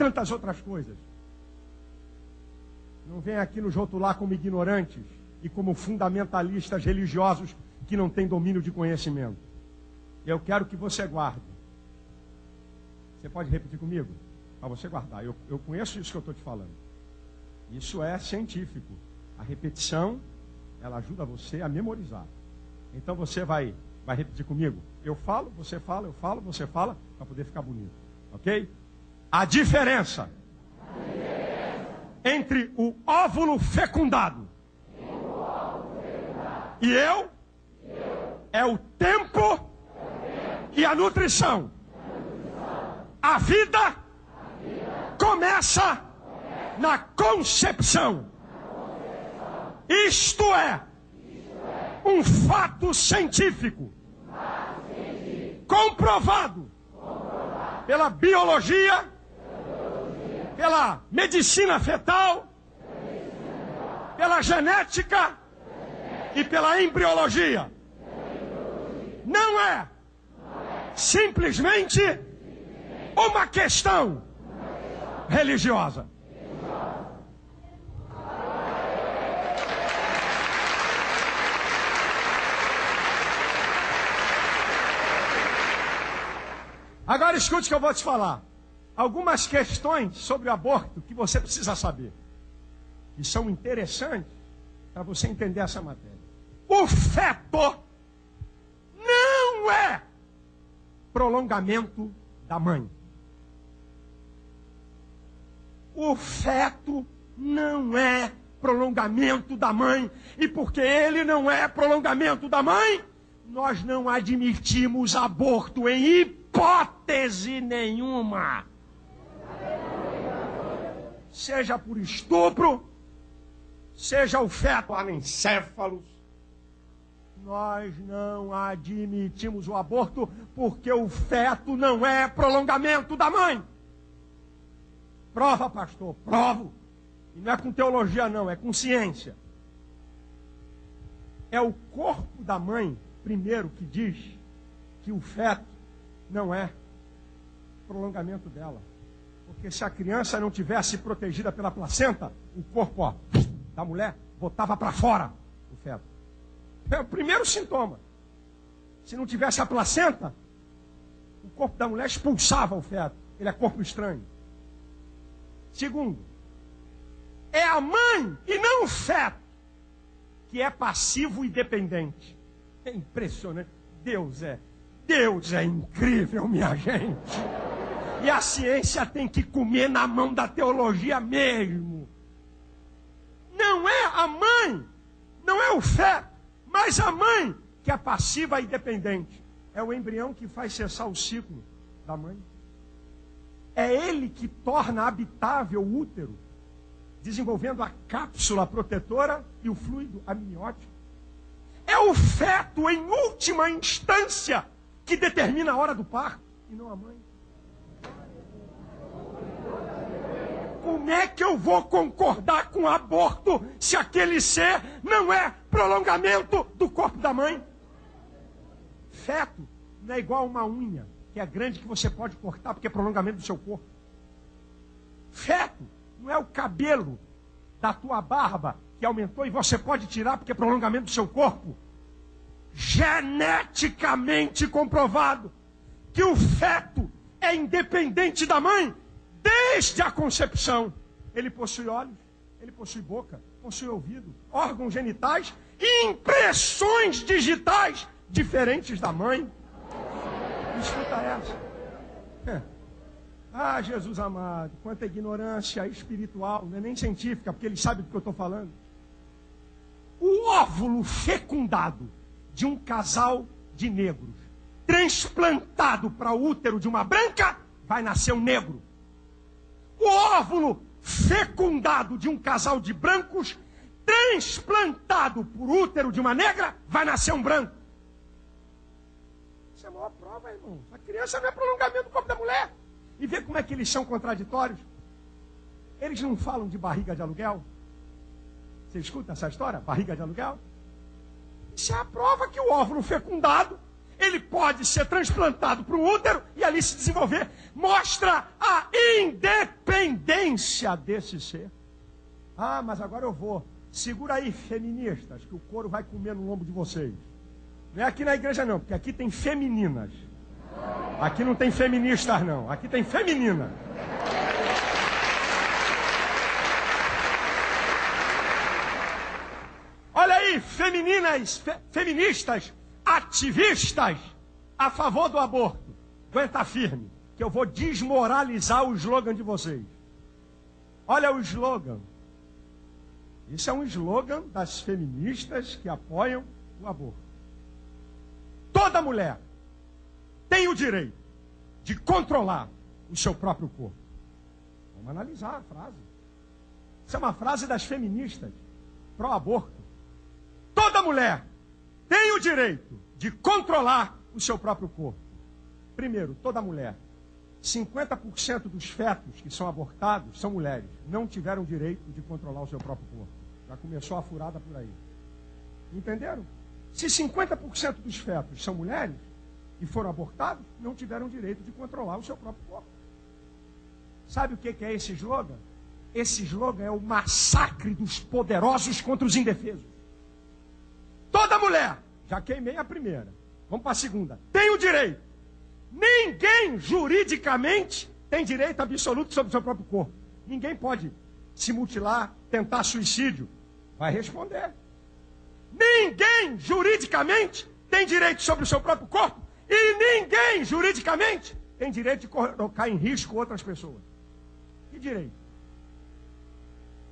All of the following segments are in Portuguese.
tantas outras coisas. Não vem aqui nos rotular como ignorantes e como fundamentalistas religiosos que não têm domínio de conhecimento. Eu quero que você guarde. Você pode repetir comigo? Para você guardar. Eu conheço isso que eu estou te falando. Isso é científico. A repetição, ela ajuda você a memorizar. Então você vai repetir comigo. Eu falo, você fala, eu falo, você fala, para poder ficar bonito. Ok? A diferença entre o óvulo fecundado e eu é o tempo e a nutrição. A vida começa na concepção. Isto é um fato científico comprovado pela biologia, pela medicina fetal, pela genética e pela embriologia. Não é simplesmente uma questão religiosa. Agora escute o que eu vou te falar. Algumas questões sobre o aborto que você precisa saber. E são interessantes para você entender essa matéria. O feto não é prolongamento da mãe. O feto não é prolongamento da mãe. E porque ele não é prolongamento da mãe, nós não admitimos aborto em hipótese nenhuma. Seja por estupro, seja o feto anencéfalos, nós não admitimos o aborto porque o feto não é prolongamento da mãe. Prova, pastor, provo. E não é com teologia não, é com ciência. É o corpo da mãe, primeiro, que diz que o feto não é prolongamento dela. Porque se a criança não tivesse protegida pela placenta, o corpo da mulher botava para fora o feto. É o primeiro sintoma. Se não tivesse a placenta, o corpo da mulher expulsava o feto. Ele é corpo estranho. Segundo, é a mãe e não o feto que é passivo e dependente. É impressionante. Deus é incrível, minha gente. E a ciência tem que comer na mão da teologia mesmo. Não é a mãe, não é o feto, mas a mãe que é passiva e dependente. É o embrião que faz cessar o ciclo da mãe. É ele que torna habitável o útero, desenvolvendo a cápsula protetora e o fluido amniótico. É o feto, em última instância, que determina a hora do parto, e não a mãe. Como é que eu vou concordar com o aborto se aquele ser não é prolongamento do corpo da mãe? Feto não é igual a uma unha, que é grande, que você pode cortar porque é prolongamento do seu corpo. Feto não é o cabelo da tua barba que aumentou e você pode tirar porque é prolongamento do seu corpo. Geneticamente comprovado que o feto é independente da mãe desde a concepção. Ele possui olhos, ele possui boca, possui ouvido, órgãos genitais e impressões digitais diferentes da mãe. Escuta essa. Ah, Jesus amado, quanta ignorância espiritual, não é nem científica, porque ele sabe do que eu estou falando. O óvulo fecundado de um casal de negros, transplantado para o útero de uma branca, vai nascer um negro. O óvulo fecundado de um casal de brancos, transplantado por útero de uma negra, vai nascer um branco. Isso é a maior prova, irmão. A criança não é prolongamento do corpo da mulher. E vê como é que eles são contraditórios. Eles não falam de barriga de aluguel. Você escuta essa história? Barriga de aluguel? Isso é a prova que o óvulo fecundado, ele pode ser transplantado para o útero e ali se desenvolver. Mostra a independência essência desse ser. Ah, mas agora eu vou. Segura aí, feministas, que o couro vai comer no lombo de vocês. Não é aqui na igreja não, porque aqui tem femininas. Aqui não tem feministas não, aqui tem feminina. Olha aí, feministas, ativistas a favor do aborto. Aguenta firme, que eu vou desmoralizar o slogan de vocês. Olha o slogan. Isso é um slogan das feministas que apoiam o aborto. Toda mulher tem o direito de controlar o seu próprio corpo. Vamos analisar a frase. Isso é uma frase das feministas pró-aborto. Toda mulher tem o direito de controlar o seu próprio corpo. Primeiro, toda mulher. 50% dos fetos que são abortados são mulheres. Não tiveram direito de controlar o seu próprio corpo. Já começou a furada por aí. Entenderam? Se 50% dos fetos são mulheres e foram abortados, não tiveram direito de controlar o seu próprio corpo. Sabe o que é esse slogan? Esse slogan é o massacre dos poderosos contra os indefesos. Toda mulher, já queimei a primeira, vamos para a segunda, tem o direito. Ninguém juridicamente tem direito absoluto sobre o seu próprio corpo. Ninguém pode se mutilar, tentar suicídio. Vai responder. Ninguém juridicamente tem direito sobre o seu próprio corpo. E ninguém juridicamente tem direito de colocar em risco outras pessoas. Que direito?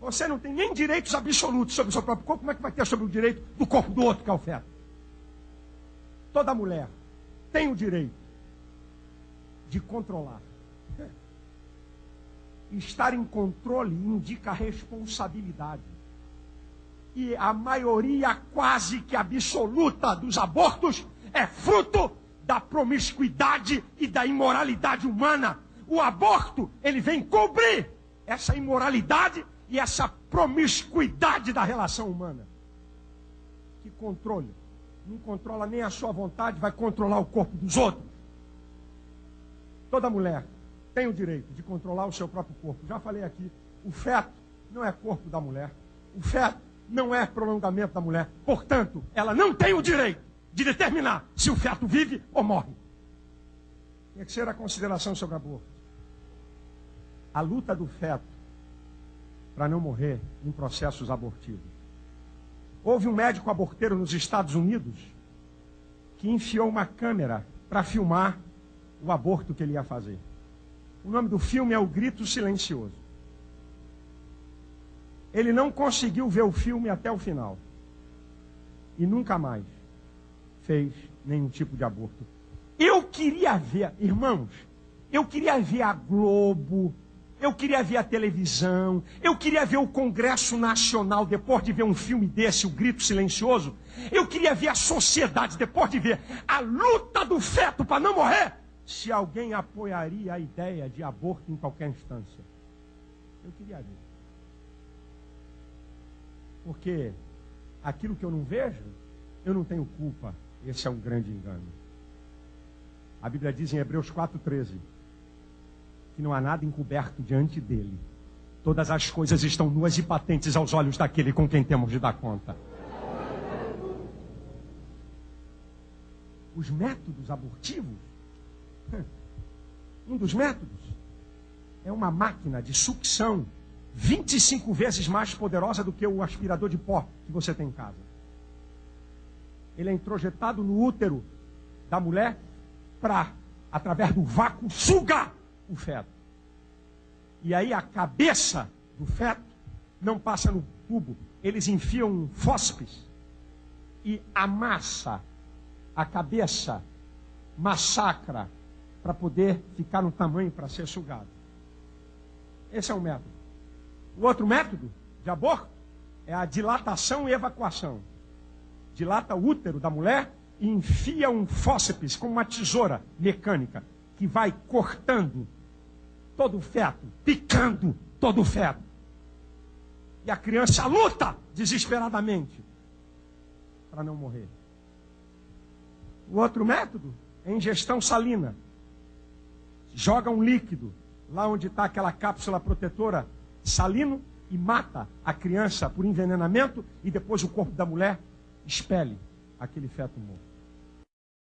Você não tem nem direitos absolutos sobre o seu próprio corpo, como é que vai ter sobre o direito do corpo do outro, que é o feto? Toda mulher tem o direito de controlar. Estar em controle indica responsabilidade. E a maioria quase que absoluta dos abortos é fruto da promiscuidade e da imoralidade humana. O aborto, ele vem cobrir essa imoralidade e essa promiscuidade da relação humana. Que controle? Não controla nem a sua vontade, vai controlar o corpo dos outros. Toda mulher tem o direito de controlar o seu próprio corpo. Já falei aqui, o feto não é corpo da mulher. O feto não é prolongamento da mulher. Portanto, ela não tem o direito de determinar se o feto vive ou morre. Terceira consideração sobre aborto. A luta do feto para não morrer em processos abortivos. Houve um médico aborteiro nos Estados Unidos que enfiou uma câmera para filmar o aborto que ele ia fazer. O nome do filme é O Grito Silencioso. Ele não conseguiu ver o filme até o final. E nunca mais fez nenhum tipo de aborto. Eu queria ver, irmãos, eu queria ver a Globo, eu queria ver a televisão, eu queria ver o Congresso Nacional depois de ver um filme desse, O Grito Silencioso. Eu queria ver a sociedade depois de ver a luta do feto para não morrer. Se alguém apoiaria a ideia de aborto em qualquer instância. Eu queria ver. Porque aquilo que eu não vejo, eu não tenho culpa. Esse é um grande engano. A Bíblia diz em Hebreus 4,13 que não há nada encoberto diante dele. Todas as coisas estão nuas e patentes aos olhos daquele com quem temos de dar conta. Os métodos abortivos, um dos métodos é uma máquina de sucção 25 vezes mais poderosa do que o aspirador de pó que você tem em casa. Ele é introjetado no útero da mulher para, através do vácuo, sugar o feto. E aí a cabeça do feto não passa no tubo. Eles enfiam um fósseis e amassa a cabeça, massacra para poder ficar no tamanho para ser sugado. Esse é um método. O outro método de aborto é a dilatação e evacuação. Dilata o útero da mulher e enfia um fósseis, como uma tesoura mecânica, que vai cortando todo o feto, picando todo o feto. E a criança luta desesperadamente para não morrer. O outro método é ingestão salina. Joga um líquido lá onde está aquela cápsula protetora salino e mata a criança por envenenamento e depois o corpo da mulher expele aquele feto morto.